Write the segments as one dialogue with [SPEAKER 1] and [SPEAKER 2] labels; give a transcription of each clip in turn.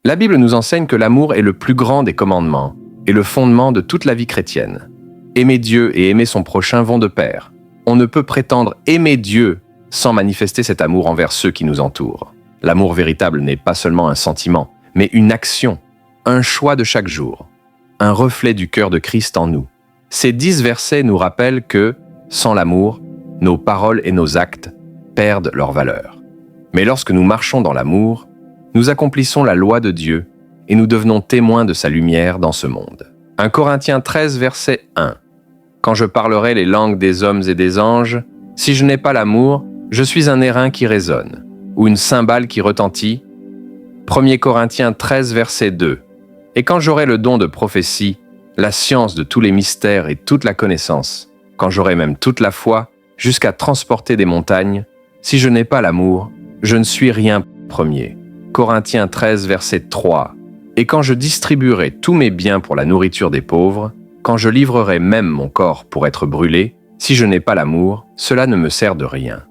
[SPEAKER 1] La Bible nous enseigne que l'amour est le plus grand des commandements et le fondement de toute la vie chrétienne. Aimer Dieu et aimer son prochain vont de pair. On ne peut prétendre aimer Dieu sans manifester cet amour envers ceux qui nous entourent. L'amour véritable n'est pas seulement un sentiment, mais une action, un choix de chaque jour, un reflet du cœur de Christ en nous. Ces 10 versets nous rappellent que, sans l'amour, nos paroles et nos actes perdent leur valeur. Mais lorsque nous marchons dans l'amour, nous accomplissons la loi de Dieu et nous devenons témoins de sa lumière dans ce monde. 1 Corinthiens 13, verset 1. Quand je parlerai les langues des hommes et des anges, si je n'ai pas l'amour, je suis un airain qui résonne, ou une cymbale qui retentit. 1 Corinthiens 13, verset 2. Et quand j'aurai le don de prophétie, la science de tous les mystères et toute la connaissance, quand j'aurai même toute la foi, jusqu'à transporter des montagnes, si je n'ai pas l'amour, je ne suis rien. 1 Corinthiens 13, verset 3. Et quand je distribuerai tous mes biens pour la nourriture des pauvres, quand je livrerai même mon corps pour être brûlé, si je n'ai pas l'amour, cela ne me sert de rien.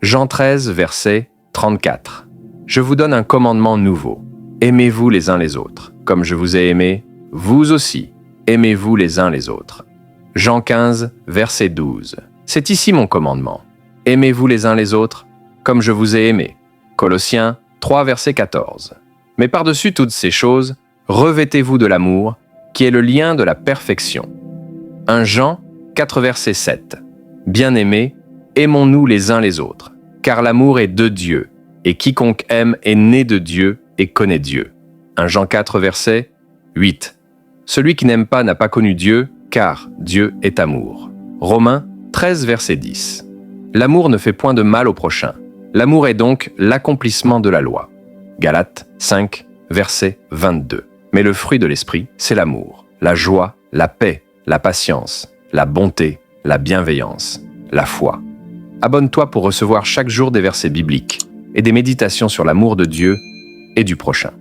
[SPEAKER 1] Jean 13, verset 34. Je vous donne un commandement nouveau. Aimez-vous les uns les autres. Comme je vous ai aimé, vous aussi, aimez-vous les uns les autres. Jean 15, verset 12. C'est ici mon commandement. Aimez-vous les uns les autres, comme je vous ai aimé. Colossiens 3, verset 14. Mais par-dessus toutes ces choses, revêtez-vous de l'amour, qui est le lien de la perfection. 1 Jean 4, verset 7. Bien-aimés, aimons-nous les uns les autres, car l'amour est de Dieu, et quiconque aime est né de Dieu et connaît Dieu. 1 Jean 4, verset 8. Celui qui n'aime pas n'a pas connu Dieu, car Dieu est amour. Romains 13, verset 10. L'amour ne fait point de mal au prochain. L'amour est donc l'accomplissement de la loi. Galates 5, verset 22. Mais le fruit de l'esprit, c'est l'amour, la joie, la paix, la patience, la bonté, la bienveillance, la foi. Abonne-toi pour recevoir chaque jour des versets bibliques et des méditations sur l'amour de Dieu et du prochain.